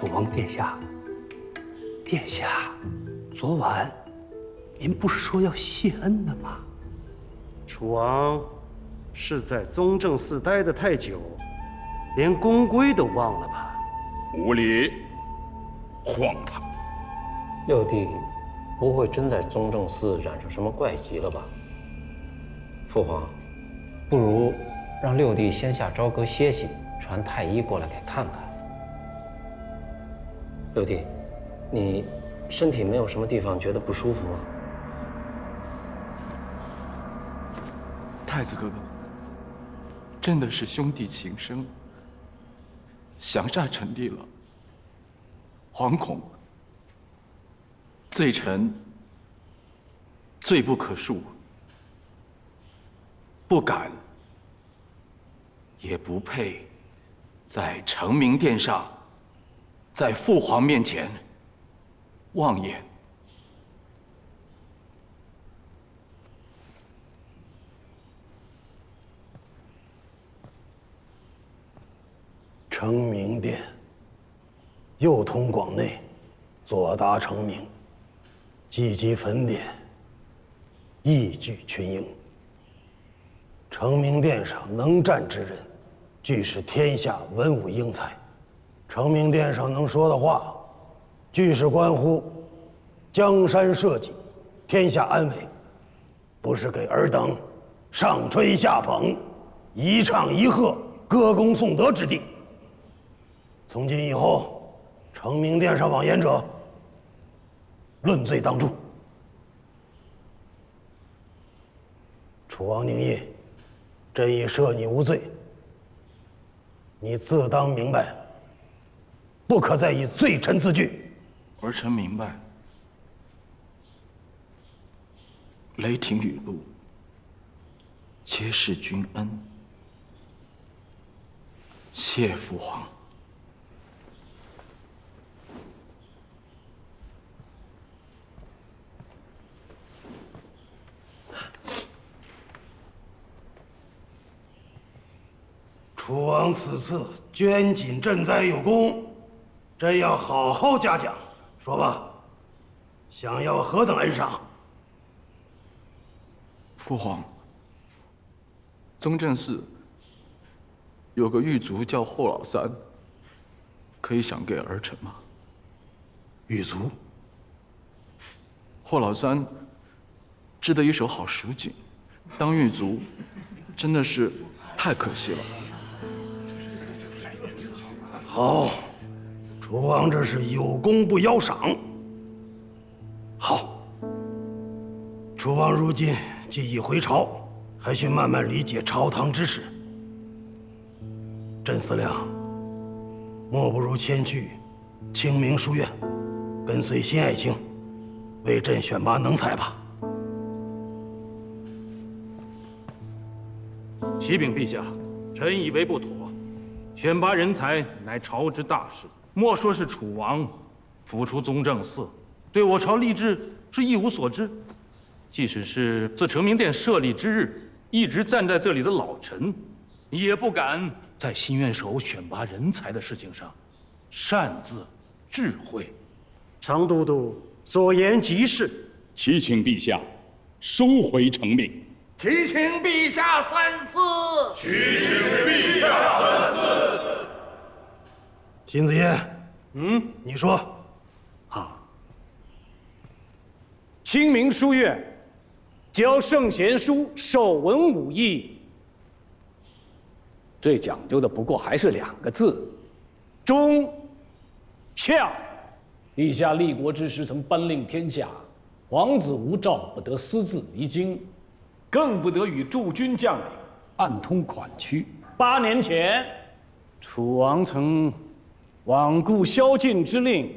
楚王殿下，殿下，昨晚您不是说要谢恩的吗？楚王是在宗正寺待得太久，连宫规都忘了吧？无礼，荒唐！六弟不会真在宗正寺染上什么怪疾了吧？父皇，不如让六弟先下朝歌歇息，传太医过来给看看。六弟，你身体没有什么地方觉得不舒服吗？太子哥哥，真的是兄弟情深，降煞成立了。惶恐，罪臣罪不可恕，不敢，也不配在承明殿上，在父皇面前妄言。承明殿，右通广内，左达承明，济济坟典，义举群英。承明殿上能战之人，俱是天下文武英才。承明殿上能说的话，俱是关乎江山社稷、天下安危，不是给尔等上吹下捧、一唱一和、歌功颂德之地。从今以后，承明殿上妄言者，论罪当诛。楚王宁毅，朕已赦你无罪，你自当明白，不可再以罪臣自居。儿臣明白。雷霆雨露，皆是君恩。谢父皇。楚王此次捐锦赈灾有功，朕要好好嘉奖。说吧，想要何等恩赏？父皇，宗正寺有个狱卒叫霍老三，可以赏给儿臣吗？狱卒？霍老三织得一手好蜀锦，当狱卒真的是太可惜了。好，楚王这是有功不邀赏。好，楚王如今既已回朝，还需慢慢理解朝堂之事。朕思量，莫不如迁去清明书院，跟随辛爱卿，为朕选拔能才吧。启禀陛下，臣以为不妥。选拔人才乃朝之大事，莫说是楚王，甫出宗正寺，对我朝吏治是一无所知。即使是自承明殿设立之日，一直站在这里的老臣，也不敢在新院首选拔人才的事情上擅自智慧。常都督所言极是，祈请陛下收回成命。祈请陛下三思。祈请陛下三思。辛子嫣，你说。清明书院教圣贤书，授文武艺，最讲究的不过还是2个字：忠孝。陛下立国之时曾颁令天下，皇子无诏不得私自离京，更不得与驻军将领暗通款曲。8年前，楚王曾罔顾宵禁之令，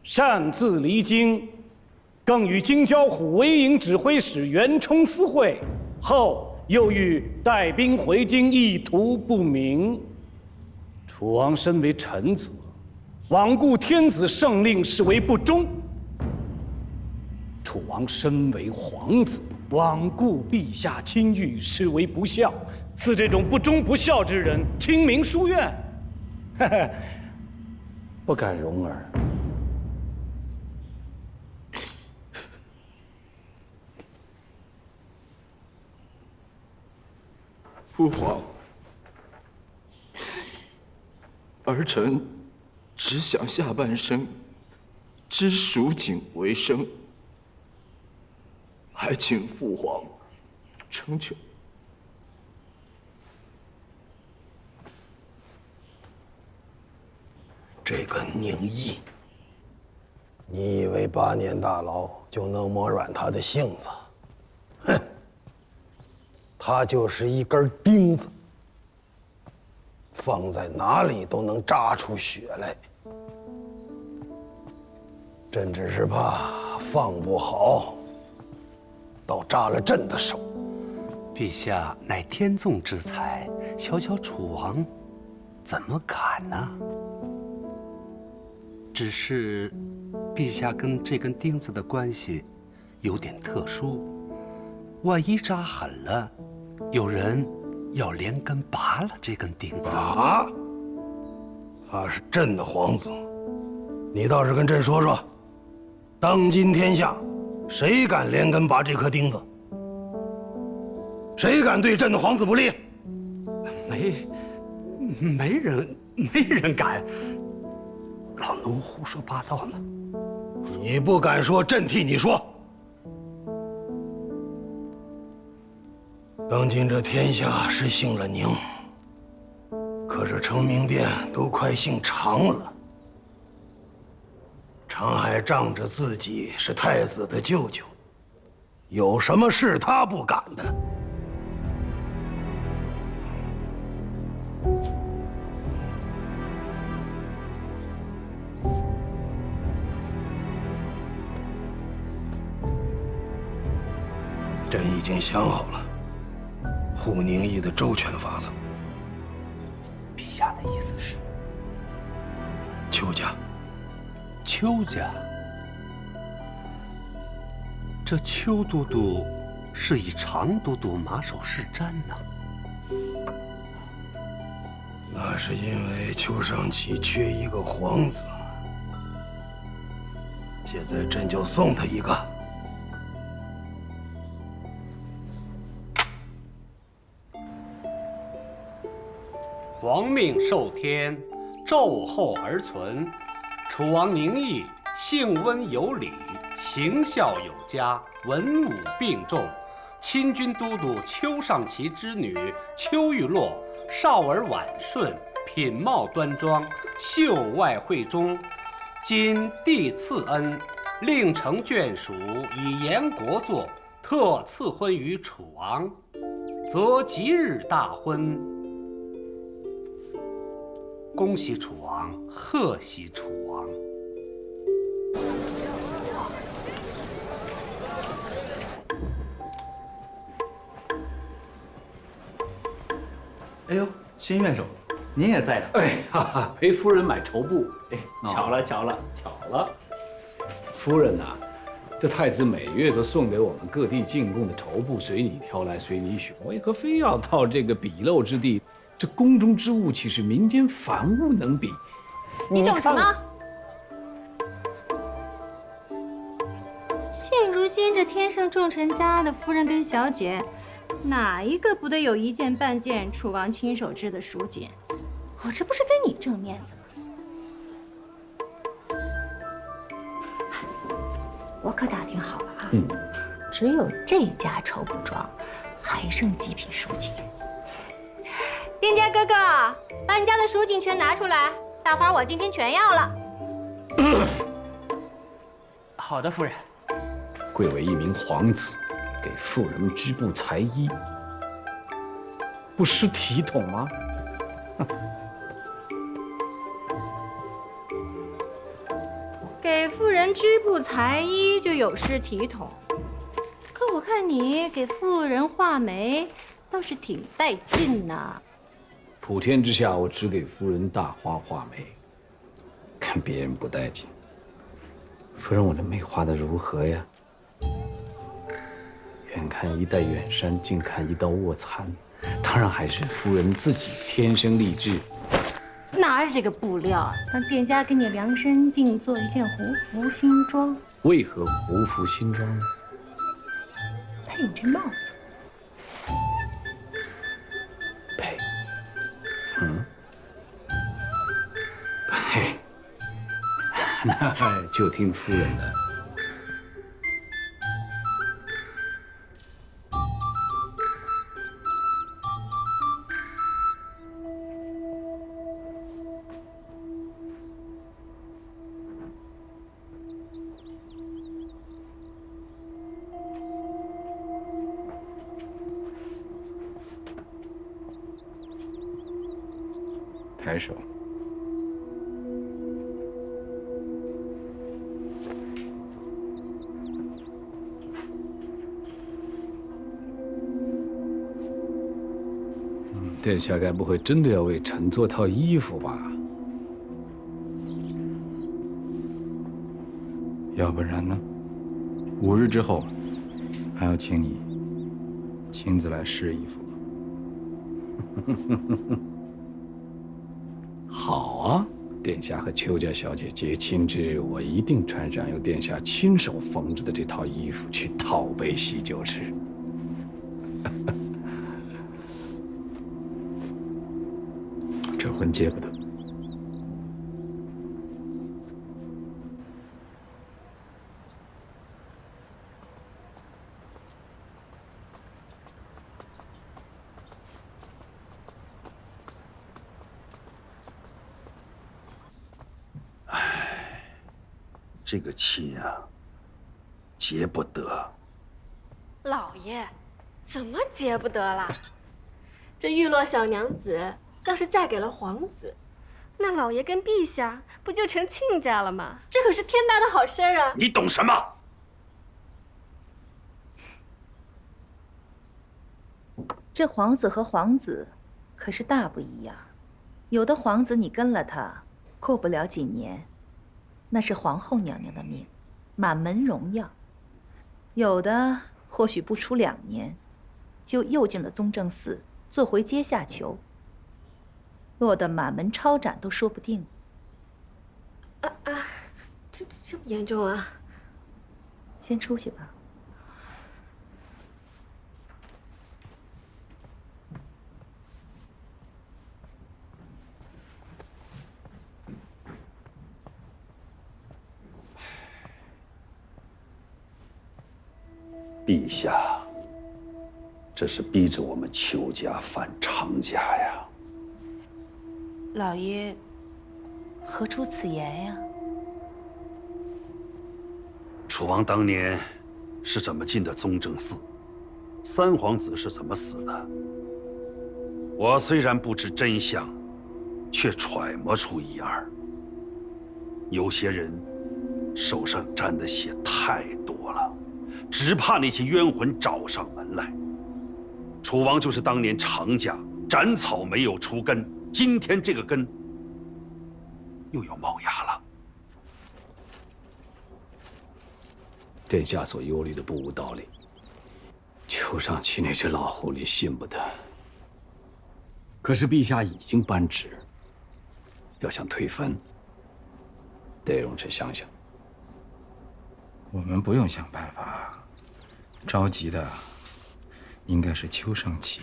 擅自离京，更与京郊虎威营指挥使袁冲私会，后又欲带兵回京，意图不明。楚王身为臣子，罔顾天子圣令，视为不忠。楚王身为皇子，罔顾陛下亲谕，视为不孝。似这种不忠不孝之人，清明书院，不敢容儿。父皇，儿臣只想下半生知蜀锦为生，还请父皇成全。这个宁毅，你以为8年大牢就能磨软他的性子？哼！他就是一根钉子，放在哪里都能扎出血来。朕只是怕放不好，倒扎了朕的手。陛下乃天纵之才，小小楚王怎么敢呢？只是，陛下跟这根钉子的关系有点特殊，万一扎狠了，有人要连根拔了这根钉子。拔？他是朕的皇子，你倒是跟朕说说，当今天下，谁敢连根拔这颗钉子？谁敢对朕的皇子不利？没人敢。老奴胡说八道呢。你不敢说，朕替你说。当今这天下是姓了宁，可是成明殿都快姓常了。常还仗着自己是太子的舅舅，有什么事他不敢的？朕已经想好了护宁毅的周全法子。陛下的意思是？邱家。邱家？这邱都督是以常都督马首是瞻呐。那是因为邱尚奇缺一个皇子，现在朕就送他一个。皇命受天，昼后而存。楚王宁毅性温有礼，行孝有加，文武并重。亲军都督邱尚奇之女邱玉洛，少儿婉顺，品貌端庄，秀外慧中。今帝赐恩，令承眷属，以延国祚，特赐婚于楚王，则即日大婚。恭喜楚王，贺喜楚王！哎呦，新院首，您也在啊？哎，哈哈，陪夫人买绸布。哎，巧了，巧了，巧了。夫人呐，这太子每月都送给我们各地进贡的绸布，随你挑来，随你选，为何非要到这个鄙陋之地？这宫中之物，岂是民间凡物能比？你懂什么？现如今这天上重臣家的夫人跟小姐，哪一个不得有一件半件楚王亲手织的蜀锦？我这不是给你挣面子吗？我可打听好了啊，只有这家绸布庄还剩几匹蜀锦。丁家哥哥，把你家的蜀锦全拿出来，大花我今天全要了。好的，夫人。贵为一名皇子，给妇人织布裁衣，不失体统吗？给妇人织布裁衣就有失体统，可我看你给妇人画眉，倒是挺带劲呐。普天之下，我只给夫人大花画眉，看别人不带劲。夫人，我这眉画的如何呀？远看一代远山，近看一道卧蚕，当然还是夫人自己天生丽质。哪是这个布料？让店家给你量身定做一件胡服新装。为何胡服新装呢？配你这帽子。配。配。那就听夫人的。抬手。殿下该不会真的要为臣做套衣服吧？要不然呢？5日之后，还要请你亲自来试衣服。好啊，殿下和邱家小姐结亲之日，我一定穿上由殿下亲手缝制的这套衣服去讨杯喜酒吃。这婚结不得。这个亲啊，结不得。老爷，怎么结不得了？这玉落小娘子要是嫁给了皇子，那老爷跟陛下不就成亲家了吗？这可是天大的好事儿啊！你懂什么？这皇子和皇子可是大不一样。有的皇子你跟了他，过不了几年，那是皇后娘娘的命，满门荣耀；有的或许不出2年，就又进了宗正寺，做回阶下囚，落得满门抄斩都说不定。这么严重啊？先出去吧。陛下，这是逼着我们邱家反常家呀！老爷，何出此言呀？楚王当年是怎么进的宗正寺？3皇子是怎么死的？我虽然不知真相，却揣摩出一二。有些人手上沾的血太多了，只怕那些冤魂找上门来。楚王就是当年常家斩草没有除根，今天这个根又要冒芽了。殿下所忧虑的不无道理。邱尚奇那只老狐狸信不得。可是陛下已经颁旨，要想推翻，得容臣想想。我们不用想办法，着急的应该是邱尚奇。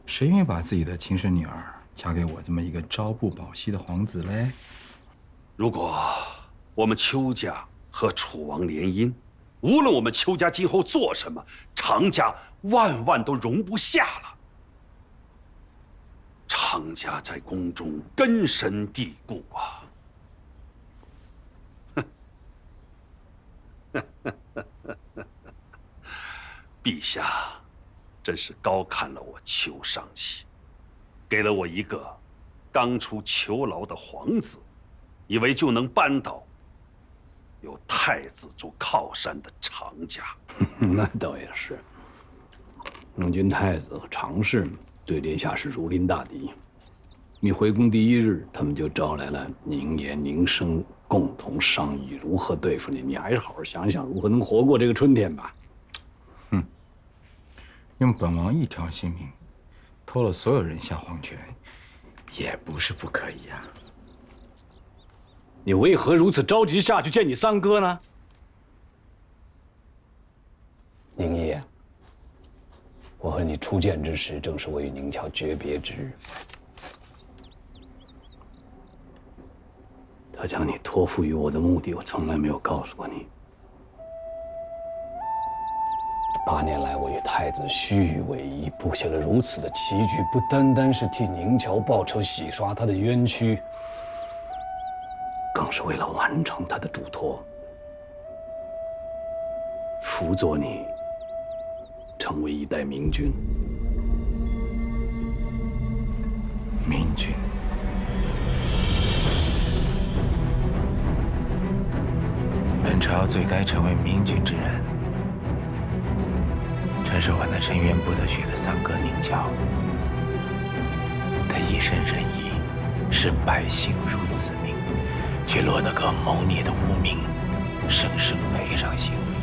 谁愿意把自己的亲生女儿嫁给我这么一个朝不保夕的皇子嘞？如果我们邱家和楚王联姻，无论我们邱家今后做什么，常家万都容不下了。常家在宫中根深蒂固啊！陛下真是高看了我邱尚奇，给了我一个刚出囚牢的皇子，以为就能扳倒有太子做靠山的常家。那倒也是。永金太子和常氏对殿下是如临大敌。你回宫第1日，他们就招来了宁言、宁生，共同商议如何对付你。你还是好好想想如何能活过这个春天吧。用本王一条性命，拖了所有人下黄泉，也不是不可以呀。你为何如此着急下去见你三哥呢？宁毅，我和你初见之时，正是我与宁巧诀别之日。他将你托付于我的目的，我从来没有告诉过你。8年来，我与太子虚与委蛇，布下了如此的棋局，不单单是替宁巧报仇、洗刷他的冤屈，更是为了完成他的嘱托，辅佐你成为一代明君。明君，本朝最该成为明君之人，真是我那沉冤不得雪的三哥宁巧。他一身仁义，视百姓如子民，却落得个谋逆的污名，生生赔上性命。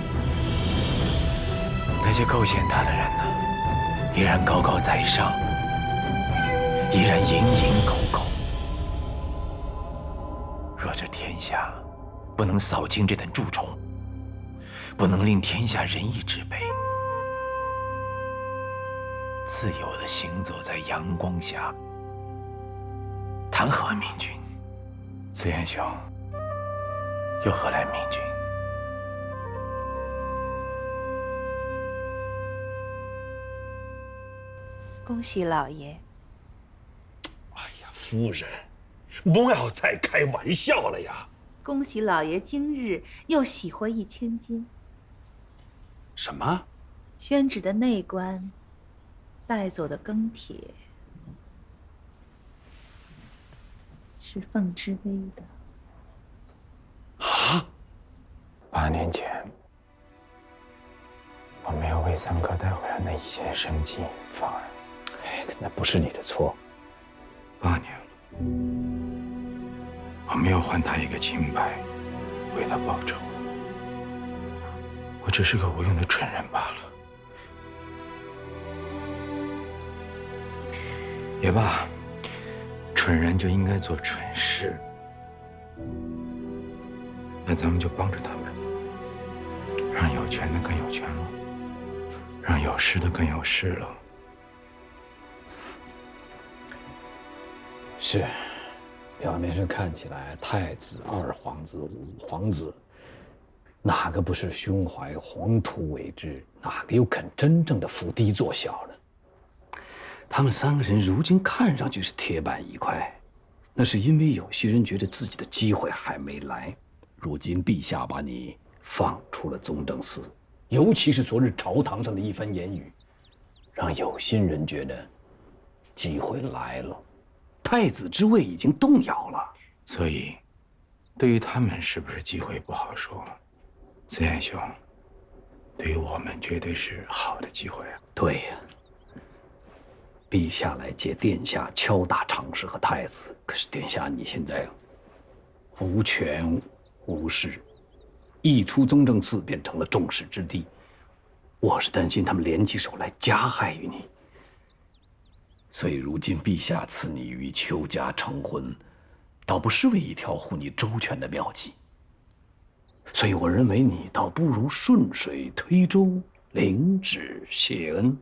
那些构陷他的人呢，依然高高在上，依然蝇营狗苟。若这天下不能扫清这等蛀虫，不能令天下仁义之辈自由地行走在阳光下，谈何明君？子燕兄，又何来明君？恭喜老爷！哎呀，夫人，不要再开玩笑了呀！恭喜老爷今日又喜获1000金。什么？宣旨的内官带走的庚帖是凤之薇的。啊？8年前，我没有为三哥带回来那1线生机，反而……哎，那不是你的错。8年了，我没有还他一个清白，为他报仇。我只是个无用的蠢人罢了。也罢，蠢人就应该做蠢事。那咱们就帮着他们，让有权的更有权了，让有势的更有势了。是，表面上看起来，太子、2皇子、5皇子，哪个不是胸怀宏图伟志？哪个又肯真正的伏低做小呢？他们3个人如今看上去是铁板一块，那是因为有些人觉得自己的机会还没来。如今陛下把你放出了宗正寺，尤其是昨日朝堂上的一番言语，让有心人觉得机会来了。太子之位已经动摇了，所以，对于他们是不是机会不好说。子燕兄，对于我们绝对是好的机会啊！对呀，陛下来接殿下敲打常侍和太子，可是殿下你现在无权无势，一出宗正寺便成了众矢之的。我是担心他们联起手来加害于你。所以如今陛下赐你与邱家成婚，倒不失为一条护你周全的妙计。所以我认为你倒不如顺水推舟，领旨谢恩。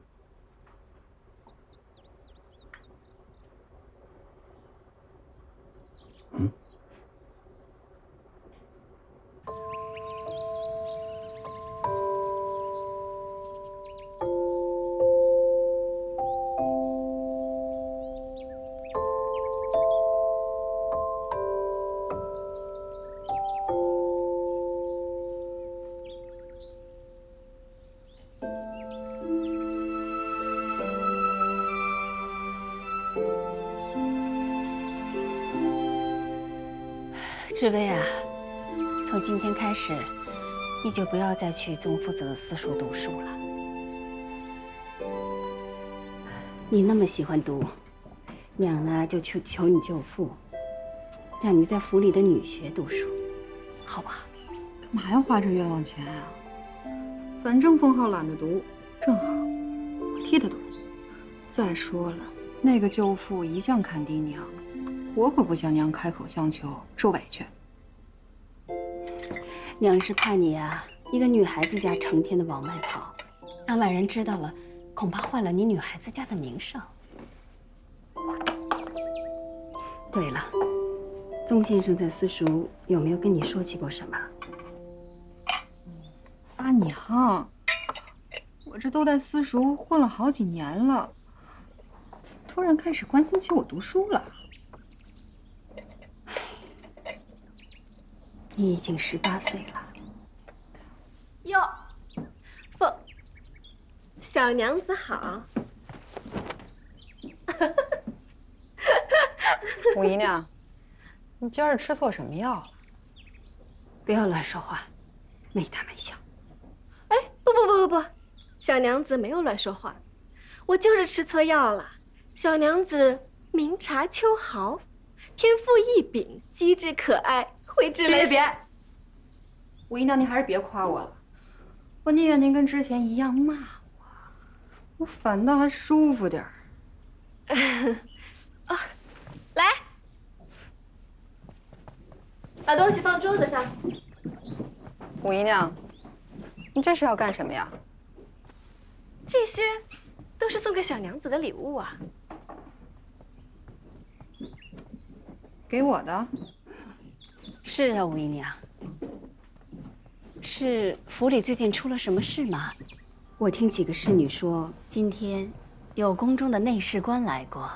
志威啊，从今天开始，你就不要再去宗夫子的私塾读书了。你那么喜欢读，娘呢就去求你舅父，让你在府里的女学读书，好不好？干嘛要花这冤枉钱啊？反正封号懒得读，正好我替他读。再说了，那个舅父一向看低娘，我可不向娘开口相求，受委屈。娘是怕你啊，一个女孩子家成天的往外跑，让外人知道了，恐怕坏了你女孩子家的名声。对了，宗先生在私塾有没有跟你说起过什么？阿娘，我这都在私塾混了好几年了，怎么突然开始关心起我读书了？你已经18岁了。哟，小娘子好。五姨娘，你今儿吃错什么药了？不要乱说话，没大没小。哎，不，小娘子没有乱说话，我就是吃错药了。小娘子明察秋毫，天赋异禀，机智可爱，蕙质类。别，五姨娘，您还是别夸我了，我宁愿您跟之前一样骂我，我反倒还舒服点儿。啊，来，把东西放桌子上。五姨娘，你这是要干什么呀？这些都是送给小娘子的礼物啊。给我的？是啊，五姨娘。是府里最近出了什么事吗？我听几个侍女说，今天有宫中的内侍官来过，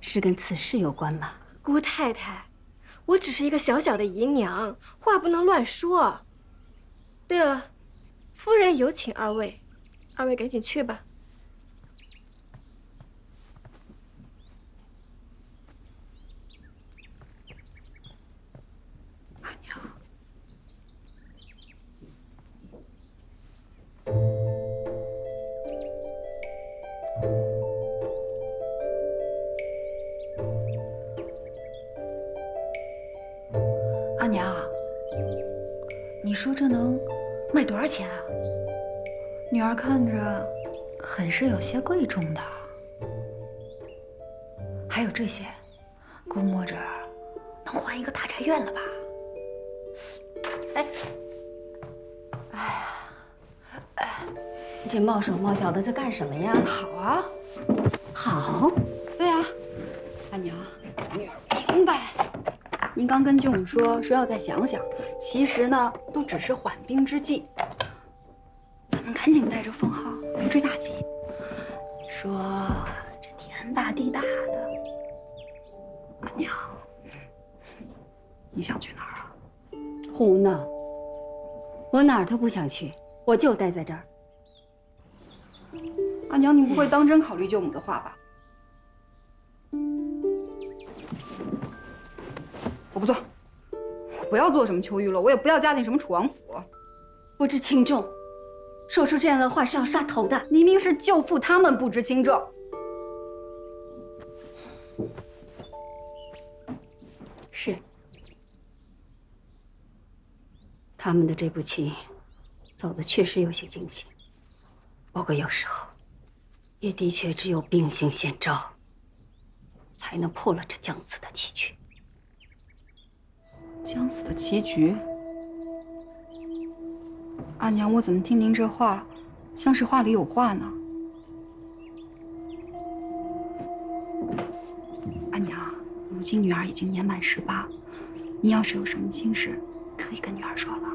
是跟此事有关吗？姑太太，我只是一个小小的姨娘，话不能乱说。对了，夫人有请二位，二位赶紧去吧。阿娘，阿娘，你说这能卖多少钱啊？女儿看着很是有些贵重的。还有这些，估摸着能换一个大宅院了吧？这冒手冒脚的在干什么呀？好啊，好。对啊，阿娘，女儿明白。您刚跟舅母说要再想想，其实呢，都只是缓兵之计。咱们赶紧带着封号来追大吉。你说这天大地大的，阿娘，你想去哪儿啊？胡闹！我哪儿都不想去，我就待在这儿。阿娘，你不会当真考虑舅母的话吧？我不做，我不要做什么秋玉了，我也不要嫁进什么楚王府。不知轻重，说出这样的话是要杀头的。明明是舅父他们不知轻重。是，他们的这步棋走的确实有些惊险，不过有时候也的确只有兵行险招，才能破了这将死的棋局。将死的棋局？阿娘，我怎么听您这话，像是话里有话呢？阿娘，如今女儿已经年满18，你要是有什么心事，可以跟女儿说了。